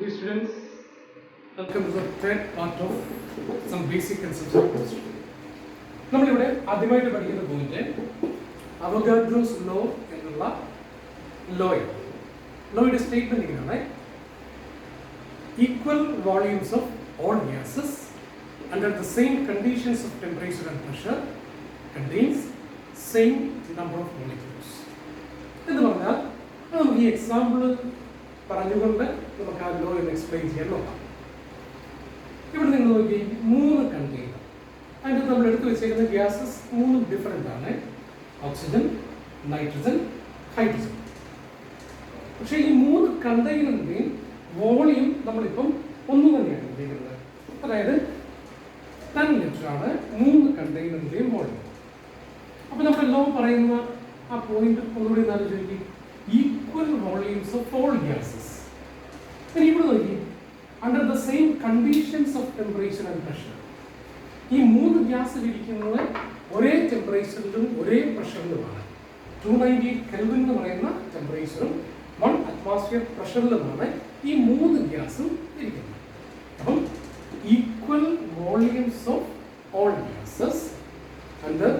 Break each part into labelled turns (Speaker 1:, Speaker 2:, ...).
Speaker 1: Dear students, welcome to the third part of some basic concepts of chemistry. നമ്മളിവിടെ ആദ്യമായിട്ട് പഠിക്കുന്ന point Avogadro's law എന്നുള്ള ലോയുടെ statement ഇങ്ങനെയാണ്: equal volumes of all gases under the same conditions of temperature and pressure contains same number of molecules. എന്ന് പറഞ്ഞാൽ നമുക്ക് ഈ example പറഞ്ഞുകൊണ്ട് നമുക്ക് ആ ലോ എന്ന് എക്സ്പ്ലെയിൻ ചെയ്യാൻ നോക്കാം. ഇവിടെ നിങ്ങൾ നോക്കി, 3 കണ്ടെയ്നർ, അതിൻ്റെ നമ്മൾ എടുത്തു വെച്ചേക്കുന്ന ഗ്യാസസ് 3 ഡിഫറെൻ്റ് ആണ്: ഓക്സിജൻ, നൈട്രജൻ, ഹൈഡ്രജൻ. പക്ഷേ ഈ 3 കണ്ടെയ്നറിൻ്റെയും വോളിയം നമ്മളിപ്പം ഒന്നു തന്നെയാണ് ഉപയോഗിക്കുന്നത്. അതായത് 10 ലിറ്റർ ആണ് 3 കണ്ടെയ്നറിൻ്റെയും വോളിയം. അപ്പോൾ നമ്മുടെ ലോ പറയുന്ന ആ പോയിന്റ് ഒന്നുകൂടി ആലോചിക്കുക: equal volumes of all gases. ഇനി ഇവിടെ നോക്കി, under the same conditions of temperature and pressure. ഈ 3 ഗ്യാസ് ഇരിക്കുന്നത് ഒരേ ടെമ്പറേച്ചറിലും ഒരേ പ്രഷറിലുമാണ്. 298 കെൽവിൻ എന്ന് പറയുന്ന ടെമ്പറേച്ചറും 1 അറ്റ്മോസ്ഫിയർ പ്രഷറിലുമാണ് ഈ 3 ഗ്യാസും ഇരിക്കുന്നത്. അപ്പം equal volumes of all gases under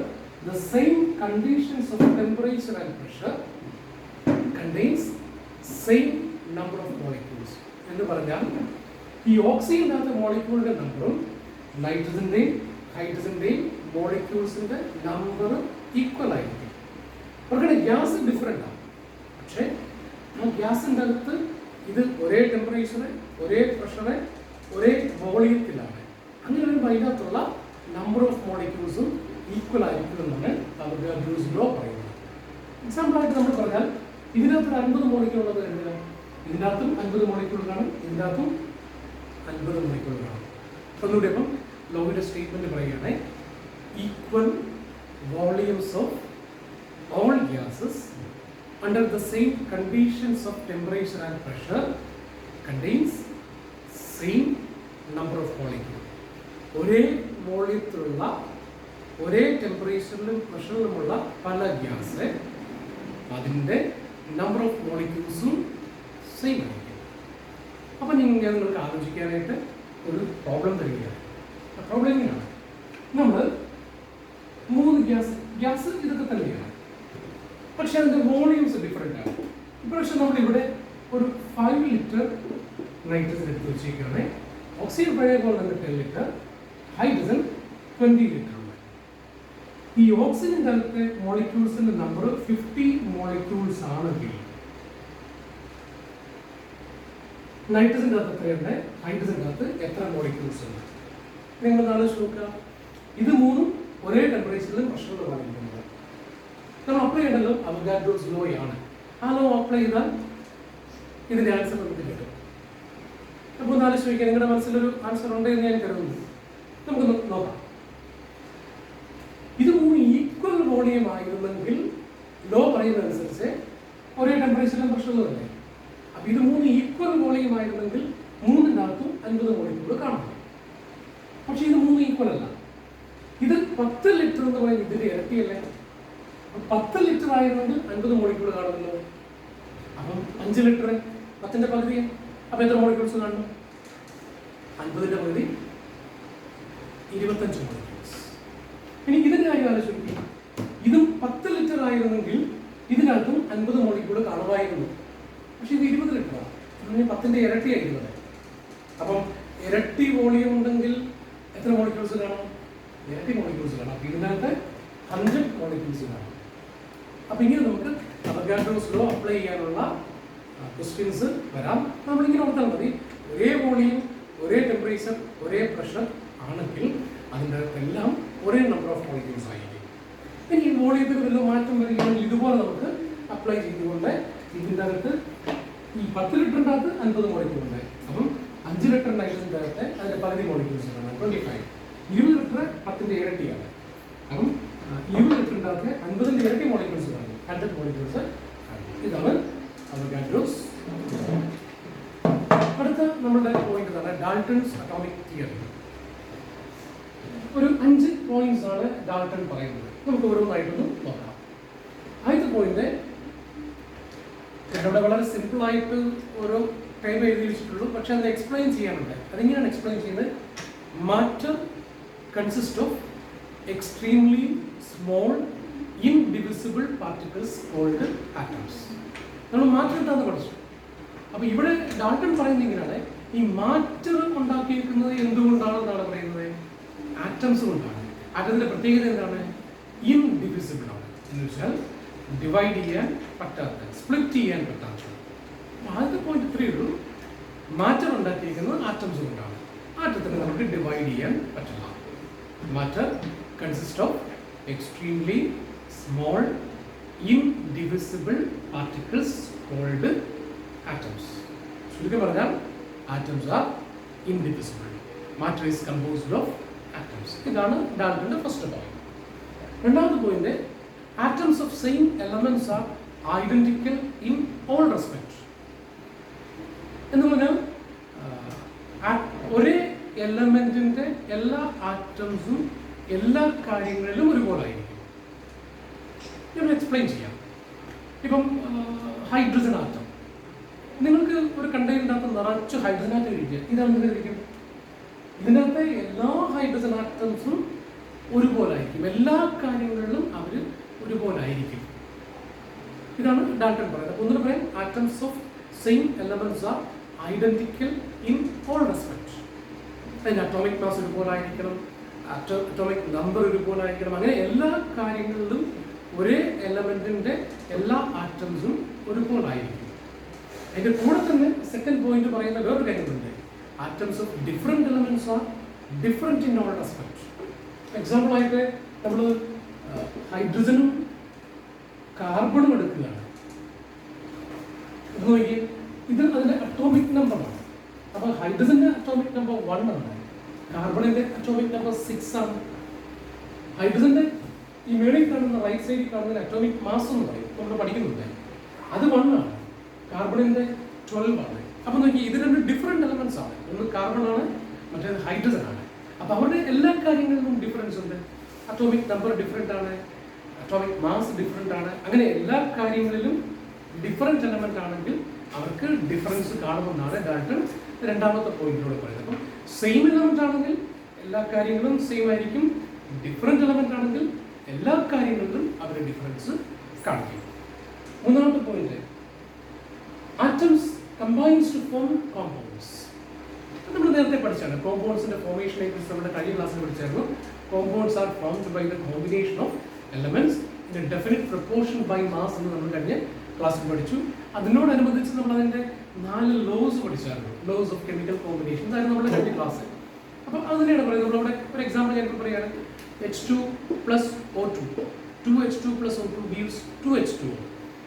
Speaker 1: the same conditions of temperature and pressure contains same number of molecules. എന്ന് പറഞ്ഞാൽ ഈ ഓക്സിജൻ്റെ മോളിക്യൂളിൻ്റെ നമ്പറും നൈട്രജൻ്റെയും ഹൈഡ്രജൻ്റെയും മോളിക്യൂൾസിൻ്റെ നമ്പർ ഈക്വൽ ആയിരിക്കും. അവരുടെ ഗ്യാസ് ഡിഫറെൻ്റ് ആണ്, പക്ഷേ ആ ഗ്യാസിൻ്റെ അകത്ത് ഇത് ഒരേ ടെമ്പറേച്ചറ്, ഒരേ പ്രഷറ്, ഒരേ വോളിയത്തിലാണ്. അങ്ങനെ വരുമ്പോൾ അതിനകത്തുള്ള നമ്പർ ഓഫ് മോളിക്യൂൾസും ഈക്വൽ ആയിരിക്കും എന്നാണ് അവഗാഡ്രോസ് ലോ പറയുന്നത്. എക്സാമ്പിളായിട്ട് നമ്മൾ പറഞ്ഞാൽ ഇതിനകത്ത് 50 മോളിക്യൂൾ ഉള്ളത് കരുതുക, ഇതിനകത്തും 50 മോളിക്യൂൾ കാണും, ഇതിനകത്തും 50 മോളിക്യൂൾ കാണും. ഒന്നുകൂടി അപ്പം ലോയുടെ സ്റ്റേറ്റ്മെന്റ് പറയുകയാണ്: equal volumes of all gases under the same conditions of temperature and pressure contains same number of molecule. ഒരേ വോളിയത്തിലുള്ള ഒരേ ടെമ്പറേച്ചറിലും പ്രഷറിലുമുള്ള പല ഗ്യാസ്, അതിൻ്റെ നമ്പർ ഓഫ് മോളിക്യൂൾസും സെയിം ആയിരിക്കും. അപ്പം നിങ്ങൾക്ക് ആലോചിക്കാനായിട്ട് ഒരു പ്രോബ്ലം തരികയാണ്. ആ പ്രോബ്ലം എങ്ങനെയാണ്? നമ്മൾ 3 ഗ്യാസ് ഇതൊക്കെ തന്നെയാണ്, പക്ഷെ അതിൻ്റെ വോളിയൂംസ് ഡിഫറെൻ്റ് ആണ്. പക്ഷെ നമ്മളിവിടെ ഒരു 5 ലിറ്റർ നൈട്രജൻ എടുത്ത് വെച്ചിരിക്കുകയാണ്. ഓക്സിജൻ പഴയ പോലെ തന്നെ 10 ലിറ്റർ, ഹൈഡ്രജൻ 20 ലിറ്റർ ഉണ്ട്. ഈ ഓക്സിജൻ്റെ അകത്തെ മോളിക്യൂൾസിന്റെ നമ്പർ 50 മോളിക്യൂൾസ് ആണെങ്കിൽ നൈട്രജൻ്റെ അകത്ത് എത്രയുണ്ട്, ഹൈഡ്രജൻ്റെ അകത്ത് എത്ര മോളിക്യൂൾസ് ഉണ്ട്? നിങ്ങൾ ആലോചിച്ച് നോക്കുക. ഇത് 3 ഒരേ ടെമ്പറേച്ചറിലും പ്രഷറിലുമാണ് ഇരിക്കുന്നത്. നമ്മൾ അപ്ലൈ ചെയ്യണ്ടല്ലോ അവഗാഡ്രോസ് ലോ ആണ്. ആ ലോ അപ്ലൈ ചെയ്താൽ ഇതിന്റെ ആൻസർ നമുക്ക് കിട്ടും. അപ്പോൾ ഒന്ന് ആലോചിച്ച് നോക്കിയാൽ നിങ്ങളുടെ മനസ്സിലൊരു ആൻസർ ഉണ്ടെന്ന് ഞാൻ കരുതുന്നു. നമുക്കൊന്ന് നോക്കാം. ഇത് 3 ഈക്വൽ വോളിയം ആയിരുന്നെങ്കിൽ ലോ പറയുന്നതനുസരിച്ച് ഒരേ ടെമ്പറേച്ചറിലും പ്രഷറിലും അല്ലേ. അപ്പം ഇത് 3 ഈക്വൽ വോളിയം ആയിരുന്നെങ്കിൽ 3-നകത്തും 50 മോളിക്യൂൾ കാണും. പക്ഷെ ഇത് 3 ഈക്വൽ അല്ല. ഇത് 10 ലിറ്റർ എന്ന് പറയുന്നത് ഇതിന്റെ ഇരട്ടിയല്ലേ. 10 ലിറ്റർ ആയിരുന്നെങ്കിൽ 50 മോളിക്യൂൾ കാണുന്നത്. അപ്പം 5 ലിറ്റർ 10ന്റെ പകുതി. അപ്പം എത്ര മോളിക്യൂൾസ് കാണും? 50ന്റെ പകുതി 25 മോളിക്യൂൾസ്. ഇനി ഇതിന്റെ കാര്യം ആലോചിക്കുക. ഇതും 10 ലിറ്റർ ആയിരുന്നെങ്കിൽ ഇതിനകത്തും 50 മോളിക്യൂൾ കാണുമായിരുന്നു. പക്ഷെ ഇത് 20 ലിറ്ററാണ്, അങ്ങനെ 10ന്റെ ഇരട്ടി ആയിരുന്നത്. അപ്പം ഇരട്ടി വോളിയം ഉണ്ടെങ്കിൽ എത്ര മോളിക്യൂൾസ് കാണും? ഇരട്ടി മോളിക്യൂൾസ് കാണും. അപ്പം ഇതിനകത്ത് 100 മോളിക്യൂൾസ് കാണും. അപ്പം ഇങ്ങനെ നമുക്ക് അവഗാഡ്രോസ് ലോ അപ്ലൈ ചെയ്യാനുള്ള ക്വസ്റ്റ്യൻസ് വരാം. നമ്മളിങ്ങനെ ഓർത്താൽ മതി: ഒരേ വോളിയം, ഒരേ ടെമ്പറേച്ചർ, ഒരേ പ്രഷർ ആണെങ്കിൽ അതിൻ്റെ അകത്തെല്ലാം ഒരേ നമ്പർ ഓഫ് മോളിക്യൂൾസ് ആയിരിക്കും. ഇനി ഈ വോളിയത്തിൽ വല്ല മാറ്റം വരികയാണെങ്കിൽ ഇതുപോലെ നമുക്ക് അപ്ലൈ ചെയ്തുകൊണ്ട് ഇതിൻ്റെ അകത്ത് ഈ 10 ലിറ്ററിൻ്റെ അകത്ത് 50 മോളിക്യൂൾ ഉണ്ട്. അപ്പം 5 ലിറ്റർ നൈട്രജൻ്റെ അകത്ത് അതിൻ്റെ പകുതി മോളിക്യൂൾസ് ആണ് 25. 20 ലിറ്റർ 10ന്റെ ഇരട്ടിയാണ്. അപ്പം 20 ലിറ്ററിൻ്റെ അകത്ത് 50ന്റെ ഇരട്ടി മോളിക്യൂൾസ് കാണും, 100 മോളിക്യൂൾസ്. ഇതാണ് അവഗാഡ്രോസ്. അടുത്ത നമ്മളുടെ പോയിന്റ് ആണ് ഡാൾട്ടൺസ് അറ്റോമിക് തിയറി. ഒരു 5 പോയിന്റ്സ് ആണ് ഡാൾട്ടൺ പറയുന്നത്. നമുക്ക് ഓരോന്നായിട്ടൊന്ന് നോക്കാം. ആദ്യത്തെ പോയിന്റ് ഇവിടെ വളരെ സിമ്പിൾ ആയിട്ട് ഓരോ ടൈം എഴുതി വെച്ചിട്ടുള്ളൂ, പക്ഷെ അത് എക്സ്പ്ലെയിൻ ചെയ്യാനുണ്ട്. അതെങ്ങനെയാണ് എക്സ്പ്ലെയിൻ ചെയ്യുന്നത്? Matter consist of extremely small indivisible particles called atoms. നമ്മൾ മാറ്റർ എന്താണെന്ന് പഠിച്ചു. അപ്പോൾ ഇവിടെ ഡാൾട്ടൺ പറയുന്നത് ഇങ്ങനെയാണ്, ഈ മാറ്റർ ഉണ്ടാക്കിയിരിക്കുന്നത് എന്തുകൊണ്ടാണെന്നാണ് പറയുന്നത്? ആറ്റംസ് കൊണ്ടാണ്. ആറ്റത്തിന്റെ പ്രത്യേകത എന്താണ്? ഇൻഡിവിസിബിൾ ആണ്, എന്ന് വെച്ചാൽ ഡിവൈഡ് ചെയ്യാൻ പറ്റാത്ത, സ്പ്ലിറ്റ് ചെയ്യാൻ പറ്റാത്ത. ആദ്യത്തെ പോയിന്റ് ഇത്രയേ ഉള്ളൂ, മാറ്റർ ഉണ്ടാക്കിയിരിക്കുന്നത് ആറ്റംസ് കൊണ്ടാണ്. ആറ്റത്തിന് നമുക്ക് ഡിവൈഡ് ചെയ്യാൻ പറ്റില്ല. Matter consist of extremely small indivisible particles called atoms. ചുരുക്കം പറഞ്ഞാൽ atoms are indivisible. Matter is composed of atoms. ഇതാണ് ഡാൾട്ടന്റെ ഫസ്റ്റ് പോയിന്റ്. രണ്ടാമത്തെ point, atoms of same elements are identical in all respects. എന്ന് പറഞ്ഞാൽ ഒരേ എലമെന്റിന്റെ എല്ലാ ആറ്റംസും എല്ലാ കാര്യങ്ങളിലും ഒരുപോലെ ആയിരിക്കും. ഞാൻ എക്സ്പ്ലെയിൻ ചെയ്യാം. ഇപ്പം ഹൈഡ്രജൻ ആറ്റം, നിങ്ങൾക്ക് ഒരു കണ്ടെയ്നറിനകത്ത് നിറച്ച് ഹൈഡ്രജൻ ആറ്റം ഇരിക്കുക, ഇതാണ് ഇരിക്കും. ഇതിനകത്തെ എല്ലാ ഹൈഡ്രജൻ ആറ്റംസും ഒരുപോലെ ആയിരിക്കും, എല്ലാ കാര്യങ്ങളിലും അവർ ഒരുപോലെ ആയിരിക്കും. ഇതാണ് ഡാൾട്ടൺ പറയുന്നത്. ഒന്നിന് പറയാം atoms of same elements R identical in all respect. അതിൻ്റെ അറ്റോമിക് മാസ് ഒരുപോലെ ആയിരിക്കണം, അറ്റോമിക് നമ്പർ ഒരുപോലെ ആയിരിക്കണം. അങ്ങനെ എല്ലാ കാര്യങ്ങളിലും ഒരേ എലമെന്റിന്റെ എല്ലാ ആറ്റംസും ഒരുപോലെ ആയിരിക്കും. അതിന്റെ കൂടെ തന്നെ സെക്കൻഡ് പോയിന്റ് പറയുന്ന വേറൊരു കാര്യമുണ്ട്, atoms of different elements are different in all respect. Example ആയിട്ട് നമ്മൾ ഹൈഡ്രജനും കാർബണും എടുക്കുകയാണ്. നോക്കി, ഇത് അതിന്റെ അറ്റോമിക് നമ്പറാണ്. അപ്പൊ ഹൈഡ്രജന്റെ അറ്റോമിക് നമ്പർ 1 ആണ്, കാർബണിന്റെ അറ്റോമിക് നമ്പർ 6 ആണ്. ഹൈഡ്രജന്റെ ഈ മേളിൽ കാണുന്ന റൈറ്റ് സൈഡിൽ കാണുന്ന അറ്റോമിക് മാസ് എന്ന് പറയും, നമ്മൾ പഠിക്കുന്നുണ്ട്, അത് 1 ആണ്. കാർബണിന്റെ 12 ആണ്. അപ്പൊ നോക്കി, ഇത് രണ്ട് ഡിഫറെന്റ് എലമെന്റ്സ് ആണ്. ഒന്ന് കാർബൺ ആണ്, മറ്റേത് ഹൈഡ്രജൻ ആണ്. അപ്പൊ അവരുടെ എല്ലാ കാര്യങ്ങളിലും ഡിഫറൻസ് ഉണ്ട്. അറ്റോമിക് നമ്പർ ഡിഫറെന്റ് ആണ്, അറ്റോമിക് മാസ് ഡിഫറെന്റ് ആണ്. അങ്ങനെ എല്ലാ കാര്യങ്ങളിലും ഡിഫറെന്റ് എലമെന്റ് ആണെങ്കിൽ അവർക്ക് ഡിഫറൻസ് കാണുമെന്നാണ് ഡാൾട്ടൺ രണ്ടാമത്തെ പോയിന്റിലൂടെ പറയുന്നത്. അപ്പം സെയിം എലമെന്റ് ആണെങ്കിൽ എല്ലാ കാര്യങ്ങളും സെയിം ആയിരിക്കും, ഡിഫറെന്റ് എലമെന്റ് ആണെങ്കിൽ എല്ലാ കാര്യങ്ങളിലും അവർ ഡിഫറൻസ് കാണിക്കും. മൂന്നാമത്തെ point, atoms combines to form compounds. നമ്മൾ നേരത്തെ പഠിച്ചാണ് കോമ്പൗണ്ട്സിന്റെ ഫോർമേഷനെ കുറിച്ച് നമ്മുടെ കഴിഞ്ഞ ക്ലാസ്സിൽ പഠിച്ചായിരുന്നു. Compounds are formed by the combination of elements in a definite proportion by mass എന്ന് നമ്മൾ കഴിഞ്ഞ ക്ലാസ്സിൽ പഠിച്ചു. അതിനോടനുബന്ധിച്ച് നമ്മൾ അതിന്റെ 4 ലോസ് പഠിച്ചായിരുന്നു, ലോസ് ഓഫ് കെമിക്കൽ കോമ്പിനേഷൻ. അതായിരുന്നു നമ്മുടെ കഴിഞ്ഞ ക്ലാസ്. അപ്പോൾ അതിനെയാണ് പറയുന്നത്. നമ്മളവിടെ ഒരു എക്സാമ്പിൾ ഞാൻ പറയുകയാണ്, H2 plus O2, 2H2 plus O2 gives 2H2.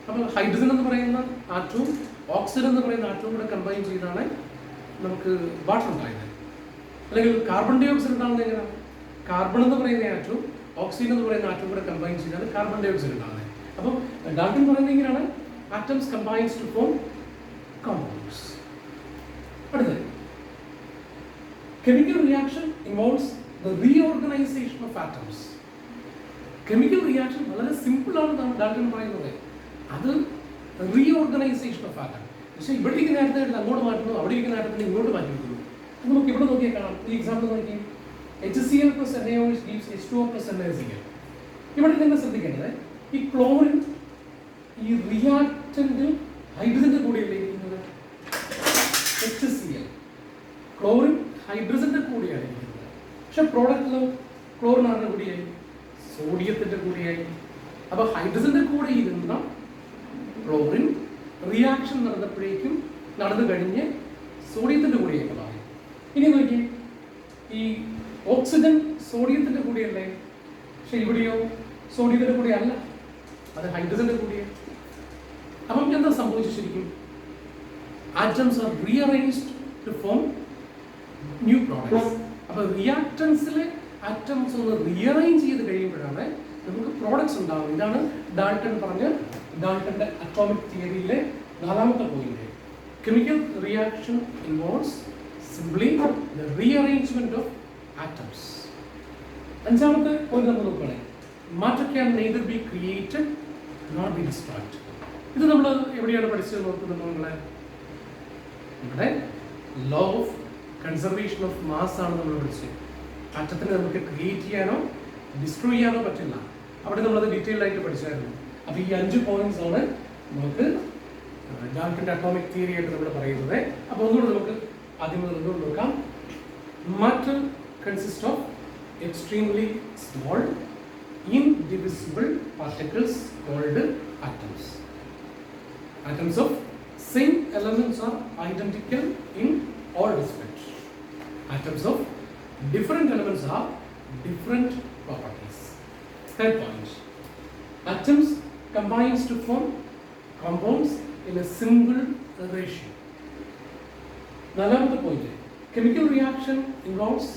Speaker 1: അപ്പോൾ ഹൈഡ്രജൻ എന്ന് പറയുന്ന ആറ്റവും ഓക്സിജൻ എന്ന് പറയുന്ന ആറ്റവും കൂടെ കമ്പൈൻ ചെയ്താണ് നമുക്ക് വാട്ടർ ഉണ്ടായത്. അല്ലെങ്കിൽ കാർബൺ ഡൈ ഓക്സൈഡ് ഉണ്ടാകുന്നത് എങ്ങനെയാണ്? കാർബൺ എന്ന് പറയുന്ന ആറ്റവും ഓക്സിജൻ എന്ന് പറയുന്ന ആറ്റവും കൂടെ കമ്പൈൻ ചെയ്താണ് കാർബൺ ഡൈ ഓക്സൈഡ് ഉണ്ടാകുന്നത്. അപ്പം ഡാൾട്ടൺ പറയുന്നത് ഇങ്ങനെയാണ്, atoms combines to form compounds. അടുത്തത്, chemical reaction involves the reorganisation of atoms. Chemical reaction വളരെ സിമ്പിൾ ആണെന്നാണ് ഡാൾട്ടൺ പറയുന്നത്. അത് റീഓർഗനൈസേഷൻ ഓഫ് ആറ്റം. പക്ഷേ ഇവിടെ ഇരിക്കുന്ന ആറ്റത്തെ അങ്ങോട്ട് മാറ്റുന്നു, അവിടെ ഇരിക്കുന്ന ആറ്റത്തിന് ഇങ്ങോട്ട് മാറ്റി വെക്കുന്നു. അത് നമുക്ക് ഇവിടെ നോക്കിയാൽ കാണാം. ഈ എക്സാമ്പിൾ നോക്കി, HCl plus NaOH gives H2O plus NaCl. ഇവിടെ നിങ്ങൾ ശ്രദ്ധിക്കേണ്ടത്, ഈ ക്ലോറിൻ ഈ റിയാക്റ്റന്റിൽ ഹൈഡ്രജന്റെ കൂടെയല്ലേ ഇരിക്കുന്നത്? HCl, ക്ലോറിൻ ഹൈഡ്രജന്റെ കൂടെയാണ് ഇരിക്കുന്നത്. പക്ഷെ പ്രോഡക്റ്റിലോ ക്ലോറിൻ ആരുടെ കൂടിയായി? സോഡിയത്തിന്റെ കൂടെയായി. അപ്പൊ ഹൈഡ്രജന്റെ കൂടെ ഇരുന്ന ക്ലോറിൻ റിയാക്ഷൻ നടന്നു കഴിഞ്ഞ് സോഡിയത്തിന്റെ കൂടെയൊക്കെ മാറി. ഇനി നോക്കി, ഈ ഓക്സിജൻ സോഡിയത്തിന്റെ കൂടെയല്ലേ? പക്ഷെ ഇവിടെയോ സോഡിയത്തിന്റെ കൂടെ അല്ല, അത് ഹൈഡ്രജന്റെ കൂടെയാണ്. അപ്പം എന്താ സംഭവിച്ചു ശരിക്കും? Atoms are rearranged to form new products. അപ്പൊ റിയാക്ടൻസിലെ ആറ്റംസ് ഒന്ന് റീഅറേഞ്ച് ചെയ്ത് കഴിയുമ്പോഴാണ് നമുക്ക് പ്രോഡക്ട്സ് ഉണ്ടാവും. ഇതാണ് ഡാൾട്ടൺ പറഞ്ഞ ഡാൾട്ടന്റെ അറ്റോമിക് തിയറിയിലെ 4ാമത്തെ point. Chemical reaction involves simply the rearrangement of atoms. 5ാമത്തെ പോയിന്റ് നമ്മൾ നോക്കുകയാണെങ്കിൽ, matter can neither be created not be destroyed. ഇത് നമ്മൾ എവിടെയാണ് പഠിച്ചത് നോക്കുന്നുണ്ടോ? നിങ്ങളെ ഇവിടെ law of conservation of mass ആണ് നമ്മൾ പഠിച്ചത്. ആറ്റത്തിനെ നമുക്ക് ക്രിയേറ്റ് ചെയ്യാനോ ഡിസ്ട്രോയ് ചെയ്യാനോ പറ്റില്ല. അവിടെ നമ്മളത് ഡീറ്റെയിൽ ആയിട്ട് പഠിച്ചായിരുന്നു. അപ്പോൾ ഈ 5 പോയിന്റ്സ് ആണ് നമുക്ക് ഡാൽട്ടന്റെ അറ്റോമിക് തിയറി ആയിട്ട് നമ്മൾ പറയുന്നത്. അപ്പോൾ ഒന്നുകൂടെ നമുക്ക് ആദ്യം മുതൽ നോക്കാം. Matter consist of extremely small indivisible particles called atoms. Atoms of same elements are identical in all respects. Atoms of different elements are different properties. Third point, atoms combines to form compounds in a single ratio. Nalamata point, chemical reaction involves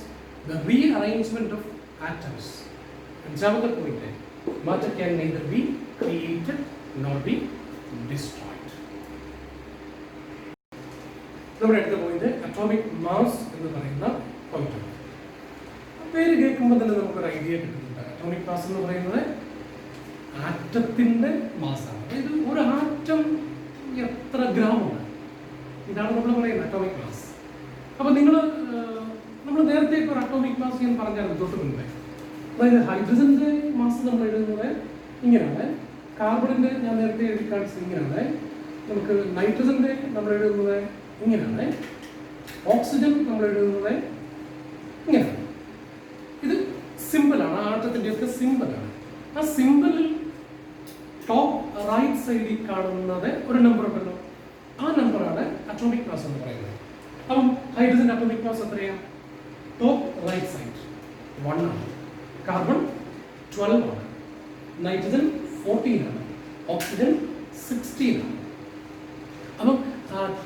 Speaker 1: the rearrangement of atoms. Anjavada point, matter can neither be created nor be destroyed. നമ്മുടെ അടുത്ത point atomic mass എന്ന് പറയുന്ന point. പേര് കേൾക്കുമ്പോൾ തന്നെ നമുക്കൊരു idea കിട്ടുന്നുണ്ട്. Atomic mass എന്ന് പറയുന്നത് ആറ്റത്തിന്റെ മാസാണ്. അതായത് ഒരു ആറ്റം എത്ര ഗ്രാമാണ്, ഇതാണ് നമ്മൾ പറയുന്നത് അറ്റോമിക് മാസ്. അപ്പോൾ നമ്മൾ നേരത്തെ ഒരു അറ്റോമിക് മാസ് ഞാൻ പറഞ്ഞായിരുന്നു തൊട്ട് മുൻപേ. അതായത് ഹൈഡ്രജന്റെ മാസ് നമ്മൾ എഴുതുന്നത് ഇങ്ങനെയാണ്, കാർബണിന്റെ ഞാൻ നേരത്തെ എഴുതി കാണിച്ചത് ഇങ്ങനെയാണ്, നമുക്ക് നൈട്രജന്റെ നമ്മൾ എഴുതുന്നത് ഇങ്ങനെയാണ്, ഓക്സിജൻ നമ്മൾ എഴുതുന്നത് ഇങ്ങനെയാണ്. ഇത് സിമ്പിളാണ്, ആറ്റത്തിൻ്റെയൊക്കെ സിമ്പിളാണ്. ആ സിമ്പിളിൽ ടോപ്പ് റൈറ്റ് സൈഡിൽ കാണുന്നത് ഒരു നമ്പർ ഉണ്ടല്ലോ, ആ നമ്പറാണ് അറ്റോമിക് മാസ് എന്ന് പറയുന്നത്. അപ്പം ഹൈഡ്രജൻ അറ്റോമിക് മാസ് എത്രയാണ്? ടോപ്പ് റൈറ്റ് സൈഡ് 1 ആണ്, കാർബൺ 12 ആണ്, നൈട്രജൻ 14 ആണ്, ഓക്സിജൻ 16 ആണ്. അപ്പം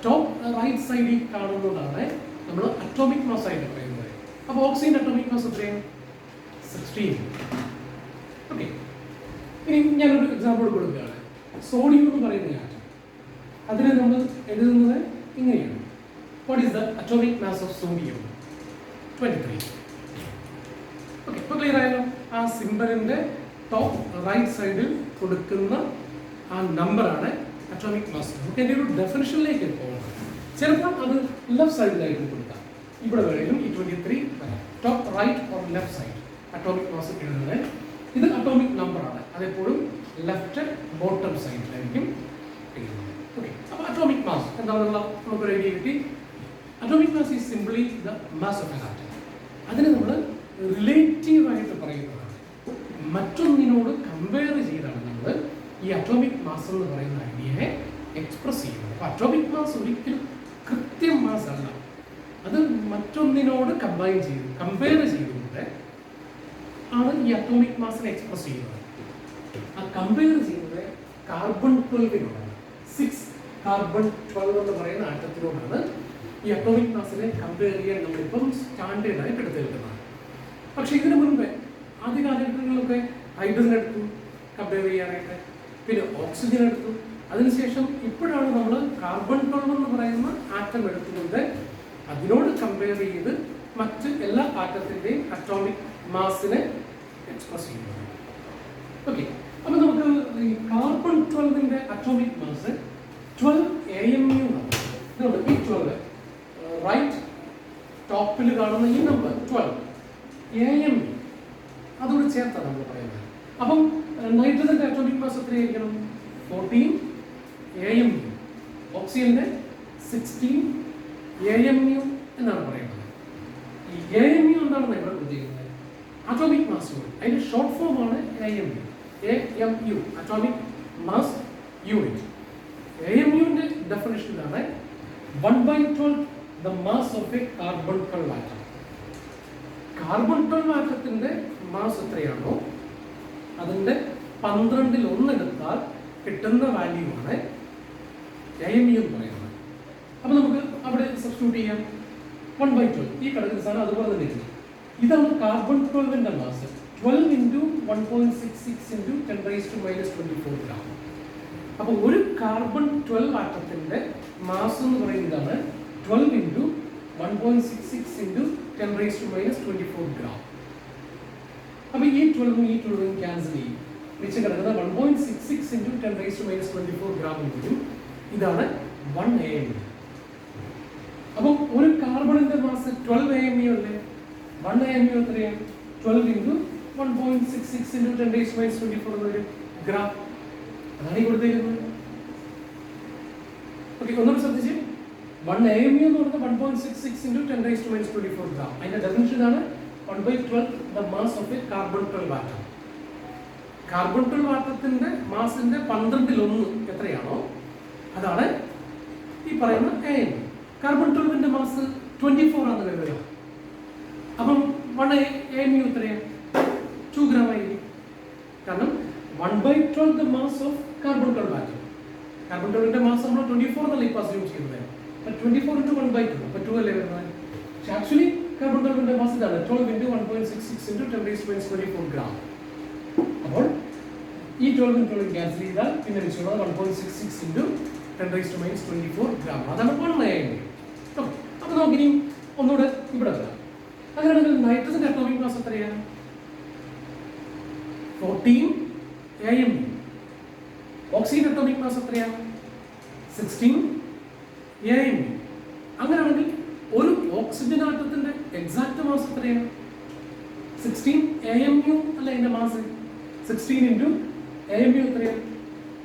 Speaker 1: ടോപ്പ് റൈറ്റ് സൈഡിൽ കാണുന്നതാണ് നമ്മൾ അറ്റോമിക് മാസ് ആയിട്ട് പറയുന്നത്. അപ്പോൾ ഓക്സിജൻ അറ്റോമിക് മാസ് എത്രയാണ്? 16. ഓക്കെ, ഇനി ഞാനൊരു എക്സാമ്പിൾ കൊടുക്കുകയാണ്. സോഡിയം എന്ന് പറയുന്ന ആറ്റം, അതിനെ നമ്മൾ എഴുതുന്നത് ഇങ്ങനെയാണ്. What is the atomic mass of sodium? 23. Okay, ഇപ്പോൾ ക്ലിയർ ആയല്ലോ. ആ സിംബലിന്റെ ടോപ്പ് റൈറ്റ് സൈഡിൽ കൊടുക്കുന്ന ആ നമ്പറാണ് അറ്റോമിക് മാസ്. നമുക്ക് എൻ്റെ ഒരു ഡെഫിനിഷനിലേക്ക് പോകണം. ചിലപ്പോൾ അത് ലെഫ്റ്റ് സൈഡിലായിട്ട് കൊടുക്കാം. ഇവിടെ വേണമെങ്കിലും ഈ 23 വരാം. Top right or left side atomic mass എഴുതുന്നത്. ഇത് അറ്റോമിക് നമ്പറാണ്, അതെപ്പോഴും ലെഫ്റ്റ് ബോട്ടം സൈഡിലായിരിക്കും എഴുതുന്നത്. ഓക്കെ, അപ്പോൾ അറ്റോമിക് മാസ് എന്താണെന്നുള്ള നമുക്കൊരു ഐഡിയ കിട്ടി. Atomic mass is simply the mass of an atom. അതിനെ നമ്മൾ റിലേറ്റീവായിട്ട് പറയുന്നതാണ്, മറ്റൊന്നിനോട് കമ്പയർ ചെയ്താണ് നമ്മൾ ഈ അറ്റോമിക് മാസ് എന്ന് പറയുന്ന ഐഡിയയെ എക്സ്പ്രസ് ചെയ്യുന്നത്. അപ്പോൾ അറ്റോമിക് മാസ് ഒരിക്കലും കൃത്യം മാസ് അല്ല, അത് മറ്റൊന്നിനോട് കമ്പയർ ചെയ്തുകൊണ്ട് ആണ് ഈ അറ്റോമിക് മാസിനെ എക്സ്പ്രസ് ചെയ്യുന്നത്. ആ കമ്പയർ ചെയ്യുന്നത് കാർബൺ 12നോടാണ്. 6 കാർബൺ 12 എന്ന് പറയുന്ന ആറ്റത്തിനോടാണ് ഈ അറ്റോമിക് മാസിനെ കമ്പയർ ചെയ്യാൻ നമ്മളിപ്പം സ്റ്റാൻഡേർഡായിട്ട് എടുത്തിരിക്കുന്നത്. പക്ഷെ ഇതിനു മുൻപേ ആദ്യ കാലഘട്ടങ്ങളിലൊക്കെ ഹൈഡ്രജൻ എടുത്തു കമ്പയർ ചെയ്യാനായിട്ട്, പിന്നെ ഓക്സിജൻ എടുത്തു. അതിനുശേഷം ഇപ്പോഴാണ് നമ്മൾ കാർബൺ 12 എന്ന് പറയുന്ന ആറ്റം എടുത്തുകൊണ്ട് അതിനോട് കമ്പയർ ചെയ്ത് മറ്റ് എല്ലാ ആറ്റത്തിൻ്റെയും അറ്റോമിക് മാസിനെ എക്സ്പ്രസ് ചെയ്യുന്നത്. ഓക്കെ, അപ്പോൾ നമുക്ക് ഈ കാർബൺ 12ന്റെ അറ്റോമിക് മാസ് 12 AMU ആണ്. ഇതുകൊണ്ട് ഈ 12 റൈറ്റ് ടോപ്പിൽ കാണുന്ന ഈ നമ്പർ 12 AMU അതോട് ചേർത്താണ് നമ്മൾ പറയുന്നത്. അപ്പം നൈട്രജന്റെ അറ്റോമിക് മാസ് എത്രയായിരിക്കണം? 14 AMU. ഓക്സിജന്റെ 16 AMU എന്നാണ് പറയുന്നത്. ഈ AMU എന്താണെന്ന് ഇവിടെ ഉദ്ദേശിക്കുന്നത് അറ്റോമിക് മാസ്. അതിന്റെ ഷോർട്ട് ഫോം ആണ് AMU. Atomic mass unit. AMUവിന്റെ ഡെഫിനിഷൻ ഇതാണ്: 1/12 the mass of a carbon 12 atom. Carbon 12 ആറ്റത്തിന്റെ മാസ് എത്രയാണോ അതിന്റെ 12 എടുത്താൽ കിട്ടുന്ന വാല്യൂ ആണ് AMU എന്ന് പറയുന്നത്. അപ്പോൾ നമുക്ക് അവിടെ സബ്സ്റ്റിറ്റ്യൂട്ട് ചെയ്യാം. 1/12 ഈ കിടക്കുന്ന സാധനം അതുപോലെ തന്നെ ഇരിക്കും. ഇതാണ് കാർബൺ 12ന്റെ മാസ്. 12 × 1.66 × 10⁻⁻24 ഗ്രാം. അപ്പോൾ ഒരു കാർബൺ 12 ആറ്റത്തിന്റെ മാസ് എന്ന് പറയുന്നതാണ് 12 × 1.66 × 10⁻⁻24 ഗ്രാം. അപ്പോൾ ഈ 12ഉം ഈ 12ഉം ക്യാൻസൽ ചെയ്യും. മിച്ചം കിടക്കുന്നത് 1.66 × 10⁻⁻24 ഗ്രാം എങ്കിലും ഇതാണ് 1 AMU. അപ്പം ഒരു കാർബണിന്റെ മാസ് 12 AMU അല്ലേ? 1 AMU എത്രയാണ്? 12 into 1.66 into 10⁻24 എന്നൊരു ഗ്രാം. അതാണ് ഈ കൊടുത്തിരിക്കുന്നത്. ഓക്കെ, ഒന്നുകൂടി ശ്രദ്ധിച്ച്. 1 AMU എന്ന് പറയുന്നത് 1.66 into 10⁻24 ഗ്രാം. അതിന്റെ ഡെഫിനിഷൻ ആണ് 1/12 the mass of a carbon 12 atom. Carbon 12 ആറ്റത്തിന്റെ മാസിന്റെ 12 എത്രയാണോ അതാണ് ഈ പറയുന്ന AMU. കാർബൺ 12ന്റെ മാസ് 24 ആണെന്ന് കരുതുക. അപ്പം 1 AMU എത്രയാണ്? 2 ഗ്രാം ആയിരിക്കും. കാരണം 1/12 the mass of carbon 12 atom. Carbon 12ന്റെ മാസ് നമ്മൾ 24 എന്നല്ല ഇപ്പോൾ അസ്യൂം ചെയ്യുന്നത്. അപ്പോൾ 24 into 1/2 അപ്പോൾ 2 അല്ലേ വരുന്നത്. പക്ഷേ ആക്ച്വലി കാർബൺ 12ന്റെ മാസ് ഇതാണ് 12 into 1.66 into 10⁻24 ഗ്രാം. അപ്പോൾ ഈ 12 ക്യാൻസൽ ചെയ്താൽ പിന്നെ വെച്ചുള്ളത് 1.66 into 10⁻24 ഗ്രാം. അതാണ് 1 AMU. ഓക്കെ, അപ്പോൾ നമുക്കിനി ഒന്നുകൂടെ ഇവിടെ വരാം. അങ്ങനെയാണെങ്കിൽ നൈട്രജന്റെ അറ്റോമിക് മാസ് എത്രയാണ്? 14 AMU. ഓക്സിജൻ അറ്റോമിക് മാസ് എത്രയാണ്? 16 AMU. അങ്ങനെയാണെങ്കിൽ ഒരു ഓക്സിജൻ ആറ്റത്തിന്റെ എക്സാക്ട് മാസ് എത്രയാണ്? 16 AMU അല്ല അതിന്റെ മാസ്. 16 into AMU എത്രയാണ്?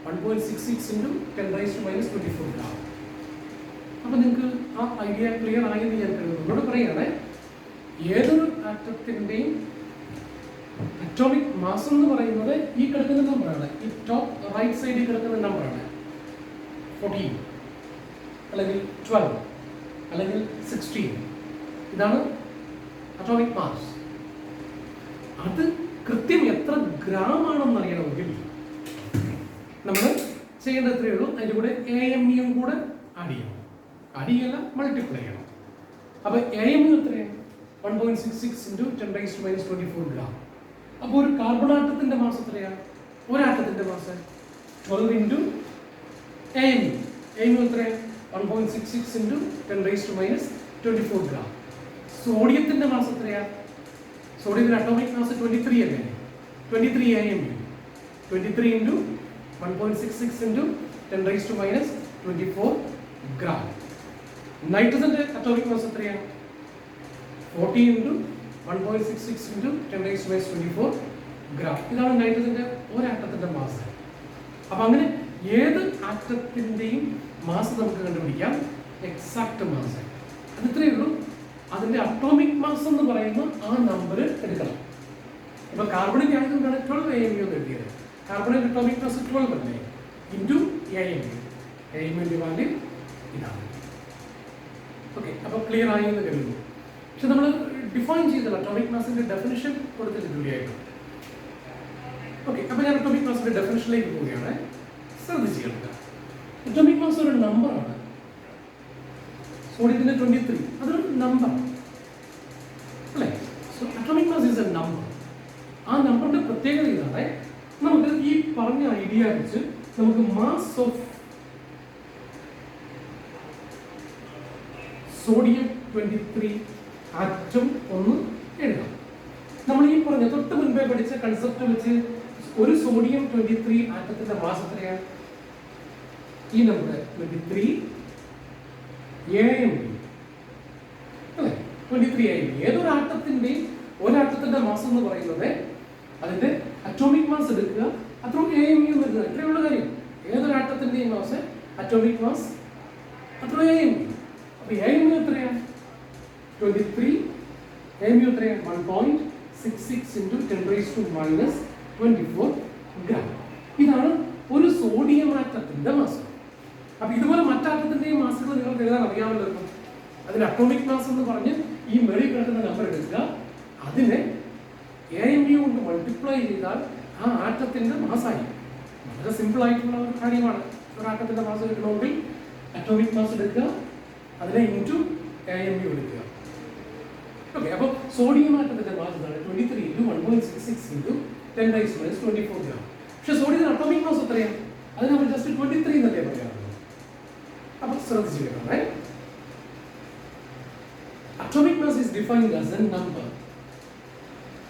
Speaker 1: 1.66 into 10⁻24 ഗ്രാം. അപ്പൊ നിങ്ങൾക്ക് ആ ഐഡിയ ക്ലിയർ ആയെന്ന് ഞാൻ കരുതുന്നു. ഇവിടെ പറയുകയാണെ ഏതൊരു ആറ്റത്തിന്റെയും അറ്റോമിക് മാസ് എന്ന് പറയുന്നത് ഈ കിടക്കുന്ന നമ്പറാണ്. ഈ ടോപ്പ് റൈറ്റ് സൈഡിൽ കിടക്കുന്ന നമ്പറാണ് 14 അല്ലെങ്കിൽ 12 അല്ലെങ്കിൽ 16. ഇതാണ് അറ്റോമിക് മാസ്. അത് കൃത്യം എത്ര ഗ്രാം ആണെന്ന് അറിയണമെങ്കിൽ നമ്മൾ ചെയ്യേണ്ടത് എത്രയേ ഉള്ളൂ, അതിൻ്റെ കൂടെ AMU കൂടെ ആഡ് ചെയ്യണം. ആഡ് ചെയ്യല്ല, മൾട്ടിപ്ലൈ ചെയ്യണം. അപ്പോൾ AMU എത്രയാണ്? 1.66 into 10⁻24 ഗ്രാം. അപ്പോൾ ഒരു കാർബൺ ആറ്റത്തിന്റെ മാസ് എത്രയാണ്? ഒരാറ്റത്തിന്റെ മാസ് 12 into AMU. AMU എത്രയാണ്? 1.66 into 10⁻24 ഗ്രാം. സോഡിയത്തിന്റെ മാസ് എത്രയാണ്? സോഡിയത്തിന്റെ അറ്റോമിക് മാസ് 23 അല്ലേ? 23 AMU. 23 into 1.66 into 10⁻24 gram. നൈട്രജന്റെ അറ്റോമിക് മാസ് എത്രയാണ്? 40 into 1.66 into 10⁻24 ഗ്രാം. ഇതാണ് നൈട്രജന്റെ ഒരാറ്റത്തിന്റെ മാസ്. അപ്പൊ അങ്ങനെ ഏത് ആറ്റത്തിന്റെയും മാസ് നമുക്ക് കണ്ടുപിടിക്കാം, എക്സാക്ട് മാസ്. അത് ഇത്രയേ ഉള്ളൂ. അതിന്റെ അറ്റോമിക് മാസ് എന്ന് പറയുന്ന ആ നമ്പർ എടുക്കണം. ഇപ്പൊ കാർബണിന്റെ ആയതുകൊണ്ടാണ് 12 AMU എന്ന് എഴുതിയത്. കാർബണിന്റെ അറ്റോമിക് മാസ് 12 അല്ലേ? Into AMU. AMUന്റെ വാല്യൂ ഇതാണ്. ഓക്കെ, അപ്പൊ ക്ലിയർ ആയി എന്ന് കരുതുന്നു. പക്ഷെ നമ്മൾ ഡിഫൈൻ ചെയ്തല്ലോ, അറ്റോമിക് മാസിന്റെ ഡെഫിനിഷൻ കൊടുത്തിട്ട് ആയിട്ട്. ഓക്കെ, അപ്പൊ ഞാൻ അറ്റോമിക് മാസിന്റെ ഡെഫിനിഷനിലേക്ക് പോവുകയാണ്. ശ്രദ്ധിച്ച് കേൾക്കുക. അറ്റോമിക് മാസ് ഒരു നമ്പറാണ്. സോഡിയത്തിന്റെ 23 അതൊരു നമ്പർ അല്ലേ? So atomic mass is A number. ആ നമ്പറിന്റെ പ്രത്യേകത ഇതാണ്, നമുക്ക് ഈ പറഞ്ഞ ഐഡിയ വെച്ച് നമുക്ക് മാസ് ഓഫ് സോഡിയം 23 ആറ്റം ഒന്ന് എഴുതാം. നമ്മൾ ഈ പറഞ്ഞ തൊട്ട് മുൻപേ പഠിച്ച കൺസെപ്റ്റ് വെച്ച് ഒരു സോഡിയം 23 ആറ്റത്തിന്റെ മാസ് എത്രയാണ്? ഈ നമ്പർ 23 AMU അല്ലേ? 23 AMU. ഏതൊരു ആറ്റത്തിന്റെയും ഒരാറ്റത്തിന്റെ മാസം എന്ന് പറയുന്നത് അതിന്റെ അറ്റോമിക് മാസ് എടുക്കുക, അത്ര AMU എടുക്കുക. ഇത്രയുള്ള കാര്യം. ഏതൊരു ആറ്റത്തിന്റെയും മാസ് അറ്റോമിക് മാസ് അത്ര AMU. അപ്പൊ AMU എത്രയാണ്? 23. AMU എത്രയാണ്? 1.66 into 10⁻24 ഗ്രാം. ഇതാണ് ഒരു സോഡിയം ആറ്റത്തിന്റെ മാസ്. അപ്പൊ ഇതുപോലെ മറ്റാറ്റത്തിന്റെയും മാസുകൾ നിങ്ങൾക്ക് എഴുതാൻ അറിയാമല്ലോ. അതിന്റെ അറ്റോമിക് മാസ് എന്ന് പറഞ്ഞ് ഈ മെറി കിടക്കുന്ന നമ്പർ എടുക്കുക, അതിനെ AMU കൊണ്ട് മൾട്ടിപ്ലൈ ചെയ്താൽ ആ ആറ്റത്തിന്റെ മാസായി. വളരെ സിമ്പിൾ ആയിട്ടുള്ള ഒരു കാര്യമാണ്. ഒരു ആറ്റത്തിന്റെ മാസ് കിട്ടണമെങ്കിൽ അറ്റോമിക് മാസ് എടുക്കുക, അതിനെ ഇൻറ്റു AMU എടുക്കുക. ഓക്കെ, അപ്പോൾ സോഡിയം ആറ്റത്തിന്റെ മാസ് ആണ് 23 into 1.66 into 10⁻24 ഗ്രാം. പക്ഷെ സോഡിയത്തിന്റെ അറ്റോമിക് മാസ് എത്രയാണ്? അത് നമ്മൾ ജസ്റ്റ് 23 എന്നല്ലേ പറയാറുള്ളൂ. അപ്പൊ ശ്രദ്ധിച്ചു കേട്ടോ. Atomic mass is defined as A number.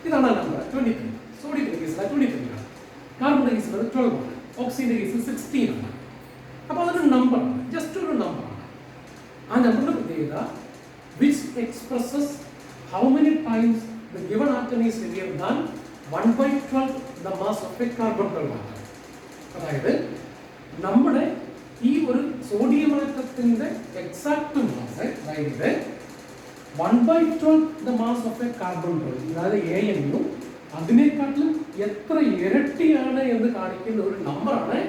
Speaker 1: ഇതാണ് ആ നമ്പർ 23. സോഡിയത്തിന്റെ കേസിൽ 23 ആണ്. കാർബണിന്റെ കേസിൽ 12 ആണ്. ഓക്സിജന്റെ കേസിൽ 16 ആണ്. അപ്പൊ അതൊരു നമ്പറാണ്, ജസ്റ്റ് ഒരു നമ്പറാണ്. ആ നമ്പറിന്റെ പ്രത്യേകത പ്രത്യേകത which expresses how many times the given atom is heavier than 1/12 the mass of a carbon 12 atom. അതായത് നമ്മുടെ ഈ ഒരു സോഡിയം ആറ്റത്തിന്റെ എക്സാക്ട് മാസ് അതായത് 1/12 the mass of a carbon 12 അതായത് AMU അതിനേക്കാളും എത്ര ഇരട്ടിയാണ് എന്ന് കാണിക്കുന്ന ഒരു നമ്പറാണ്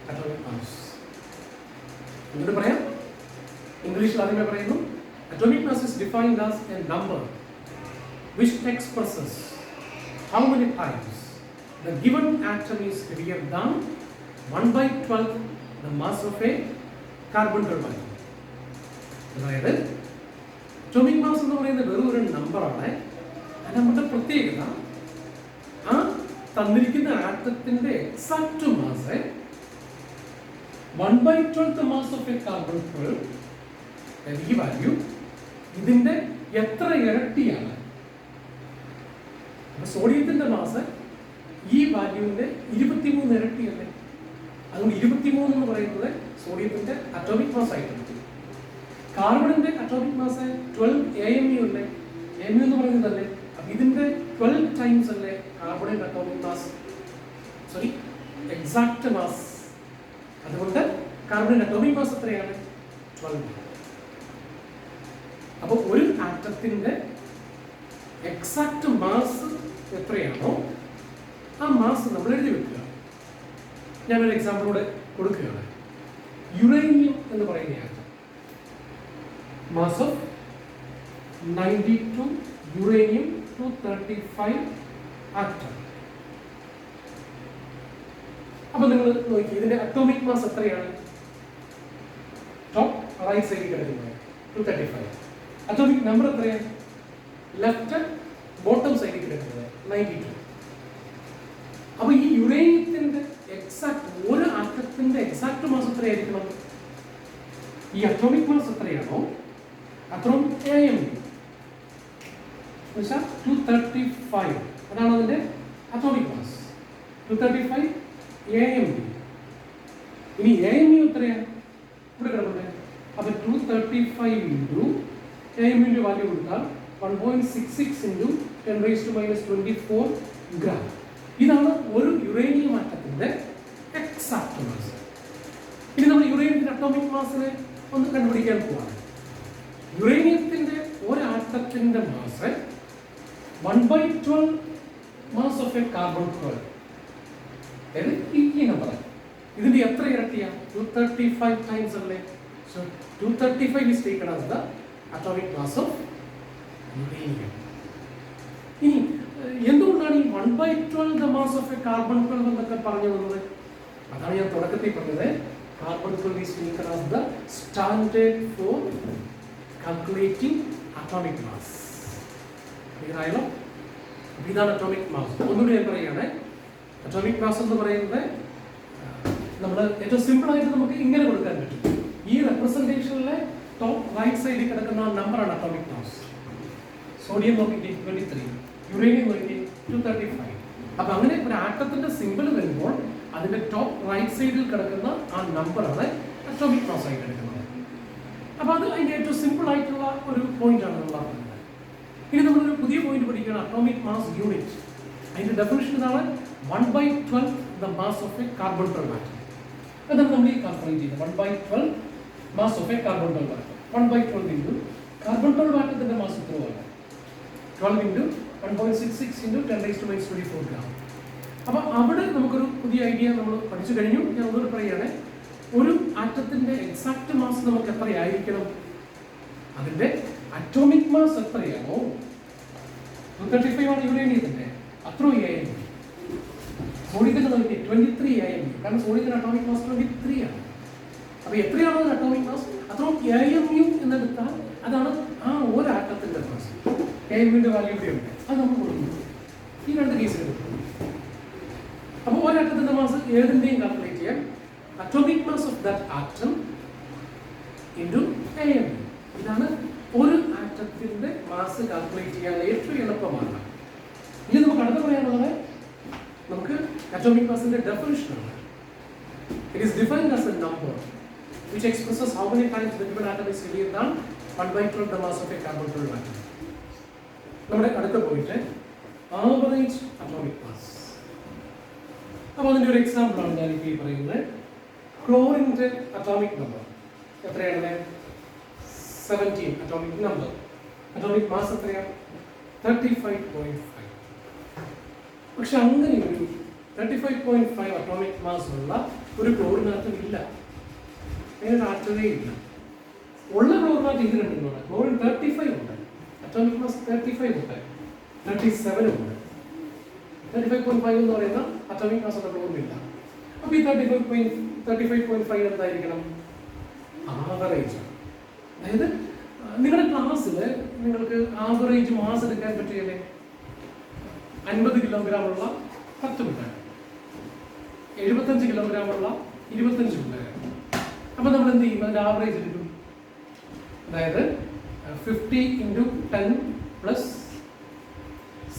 Speaker 1: അറ്റോമിക് മാസ്. എന്നിട്ട് പറയാം, ഇംഗ്ലീഷിൽ ആദ്യമേ പറയുന്നു, atomic mass is defined as a number which expresses how many times the given atom is heavier than 1/12 the mass of a carbon 12 atom. അതായത് അറ്റോമിക് മാസ് എന്ന് പറയുന്നത് വെറും ഒരു നമ്പറാണ്. ആ നമ്മുടെ പ്രത്യേകത ആ തന്നിരിക്കുന്ന ആറ്റത്തിന്റെ exact mass 1/12 mass of a carbon 12, ഈ വാല്യൂ ഇതിന്റെ എത്ര ഇരട്ടിയാണ്. സോഡിയത്തിന്റെ മാസ് ഈ വാല്യൂവിന്റെ 23 ഇരട്ടിയല്ലേ. അതുകൊണ്ട് 23 എന്ന് പറയുന്നത് സോഡിയത്തിന്റെ അറ്റോമിക് മാസ് ആയിട്ടുണ്ട്. കാർബണിന്റെ അറ്റോമിക് മാസ് 12 AMU അല്ലേ. AMU എന്ന് പറയുന്നതല്ലേ. അപ്പൊ ഇതിന്റെ 12 ടൈംസ് അല്ലേ കാർബണിന്റെ atomic mass, sorry exact mass. അതുകൊണ്ട് കാർബണിന്റെ അറ്റോമിക് മാസ് എത്രയാണ്? 12. അപ്പോൾ ഒരു ആറ്റത്തിന്റെ എക്സാക്ട് മാസ് എത്രയാണോ ആ മാസ് നമ്മൾ എഴുതി വെക്കുക. ഞാനൊരു എക്സാമ്പിളോടെ കൊടുക്കുകയാണ്. യുറേനിയം എന്ന് പറയുന്ന atom mass of 92 uranium 235 atom. അപ്പൊ നിങ്ങൾ നോക്കി ഇതിന്റെ അറ്റോമിക് മാസ് എത്രയാണ്? ടോപ്പ് റൈറ്റ് സൈഡിൽ കിടക്കുന്നത് 235. അറ്റോമിക് നമ്പർ എത്രയാണ്? ലെഫ്റ്റ് ബോട്ടം സൈഡിൽ കിടക്കുന്നത് 92. അപ്പൊ ഈ യുറേനിയത്തിന്റെ എക്സാക്ട് ഒരു ആറ്റത്തിന്റെ എക്സാക്ട് മാസ് എത്രയായിരിക്കണം? ഈ അറ്റോമിക് മാസ് എത്രയാണോ അത്രയും AMU 235 അതാണ് അതിന്റെ അറ്റോമിക് മാസ്. 235 AMU. ഇനി AMU എത്രയാണ്? ഇവിടെ കിടക്കുന്നത്. അപ്പൊ 235 ഇൻറ്റു AMUന്റെ വാല്യൂ കൊടുത്താൽ 1.66 ഇൻറ്റു 10⁻⁻24 ഗ്രാം. ഇതാണ് ഒരു യുറേനിയം ആറ്റത്തിന്റെ എക്സാക്ട് മാസ്. ഇനി നമ്മൾ യുറേനിയത്തിന്റെ അറ്റോമിക് മാസിനെ ഒന്ന് കണ്ടുപിടിക്കാൻ പോവാണ്. യുറേനിയത്തിന്റെ ഒരു ആറ്റത്തിന്റെ mass 1/12 mass of a carbon 12. ഈ നമ്പർ ഇതിന്റെ എത്ര ഇരട്ടിയാണ്? 235 ടൈംസ് അല്ലേ. So 235 is taken as the atomic mass of uranium. ഇനി എന്തുകൊണ്ടാണ് ഈ 1/12 the mass of a carbon 12 എന്നൊക്കെ പറഞ്ഞു വന്നത്? അതാണ് ഞാൻ തുടക്കത്തിൽ പറഞ്ഞത്. Carbon 12 is taken as the standard for calculating atomic mass. ക്ലിയറായല്ലോ? ഇതാണ് അറ്റോമിക് മാസ്. ഒന്നുകൂടി ഞാൻ പറയുകയാണ്. അറ്റോമിക് മാസ് എന്ന് പറയുന്നത് നമ്മൾ ഏറ്റവും സിമ്പിൾ ആയിട്ട് നമുക്ക് ഇങ്ങനെ കൊടുക്കാൻ പറ്റും. ഈ റെപ്രസെന്റേഷനിലെ ടോപ്പ് റൈറ്റ് സൈഡിൽ കിടക്കുന്ന നമ്പറാണ് അറ്റോമിക് മാസ്. സോഡിയം നോക്കിയിട്ട് 23, യുറേനിയം നോക്കി 235. അപ്പൊ അങ്ങനെ ഒരു ആറ്റത്തിന്റെ സിമ്പിൾ വരുമ്പോൾ അതിന്റെ ടോപ്പ് റൈറ്റ് സൈഡിൽ കിടക്കുന്ന ആ നമ്പറാണ് അറ്റോമിക് മാസ് ആയി കിടക്കുന്നത്. അപ്പൊ അത് അതിന്റെ ഏറ്റവും സിമ്പിൾ ആയിട്ടുള്ള ഒരു പോയിന്റ് ആണ് നമ്മൾ പറഞ്ഞത്. ഇനി നമ്മളൊരു പുതിയ പോയിന്റ് പഠിക്കുകയാണ്, അറ്റോമിക് മാസ് യൂണിറ്റ്. അതിന്റെ ഡെഫിനിഷൻ ഇതാണ് 1/12 the mass of a carbon 12 atom. അതാണ് നമ്മൾ ഈ കാൽക്കുലേറ്റ് ചെയ്യുന്നത്. 1/12 mass of a carbon 12 atom. 1/12 into carbon 12 ആറ്റത്തിന്റെ മാസ് എത്രയാണ്? 12 into 1.66 into 10⁻⁻24 ഗ്രാം. അപ്പൊ അവിടെ നമുക്കൊരു പുതിയ ഐഡിയ നമ്മൾ പഠിച്ചു കഴിഞ്ഞു. ഞാൻ ഒന്നുകൂടി പറയുകയാണ്. ഒരു ആറ്റത്തിന്റെ എക്സാക്ട് മാസ് നമുക്ക് എത്രയായിരിക്കണം? അതിന്റെ അറ്റോമിക് മാസ് എത്രയാണോ 235 ആണ് യുറേനിയത്തിന്റെ, അത്ര AMU. സോഡിയത്തിന്റെ നോക്കി 23 AMU. കാരണം സോഡിയത്തിന്റെ അറ്റോമിക് മാസ് 23 ആണ്. അപ്പൊ എത്രയാണോ അറ്റോമിക് മാസ് അത്രയും AMU എന്നെടുത്താൽ അതാണ് ആ ഒരു ആറ്റത്തിന്റെ മാസ്. AMUന്റെ വാല്യൂ ഇവിടെയുണ്ട്, അത് നമ്മൾ കൊടുക്കുന്നു. ഈ രണ്ട് കേസിൽ അപ്പോൾ ഒരാറ്റത്തിന്റെ മാസ് ഏതിന്റെയും കാൽക്കുലേറ്റ് ചെയ്യാം. Atomic mass of that atom into AMU. ഇതാണ് ഒരു ആറ്റത്തിന്റെ മാസ് കാൽക്കുലേറ്റ് ചെയ്യാൻ ഏറ്റവും എളുപ്പമാണ്. ഇനി നമുക്ക് അടുത്ത പറയാനുള്ളത് നമുക്ക് അറ്റോമിക് മാസിന്റെ ഡെഫിനിഷൻ ആണ്. It is defined as A number which expresses how many times the given atom is heavier than 1/12 the mass of a carbon-12 atom. നമ്മുടെ അടുത്ത പോയിട്ട് ആവറേജ് അറ്റോമിക് മാസ്. അപ്പോൾ അതിൻ്റെ ഒരു എക്സാമ്പിളാണ് ഞാനിപ്പോൾ ഈ പറയുന്നത്. ക്ലോറിൻ്റെ അറ്റോമിക് നമ്പർ എത്രയാണ്? 17 അറ്റോമിക് നമ്പർ. അറ്റോമിക് മാസ് എത്രയാണ്? 35.5. പക്ഷെ അങ്ങനെ ഒരു 35.5 അറ്റോമിക് മാസ് ഉള്ള ഒരു ക്ലോറിനാറ്റം ഇല്ല, വേറെ ആറ്റമേ ഇല്ല. ഉള്ള ക്ലോറിനാറ്റം ഇത് രണ്ടെണ്ണമാണ്. ക്ലോറിൻ 35 ഉണ്ട്, അറ്റോമിക് മാസ് 35 ഉണ്ട്, 37 ഉണ്ട്. 35.5 എന്ന് പറയുന്ന അറ്റോമിക് മാസ് ഉള്ള ക്ലോറിൻ ഇല്ല. അപ്പോൾ ഈ 35.5 എന്തായിരിക്കണം? ആവറേജ്. അതായത് നിങ്ങളുടെ ക്ലാസ്സിൽ നിങ്ങൾക്ക് ആവറേജ് മാസ് എടുക്കാൻ പറ്റിയല്ലേ? 50 കിലോഗ്രാമുള്ള 10 മിനിറ്റ്, 75 കിലോഗ്രാമുള്ള 25 മിനിറ്റ്. അപ്പോൾ നമ്മൾ എന്ത് ചെയ്യും? അതിൻ്റെ ആവറേജ് എടുക്കും. അതായത് 50 × 10 +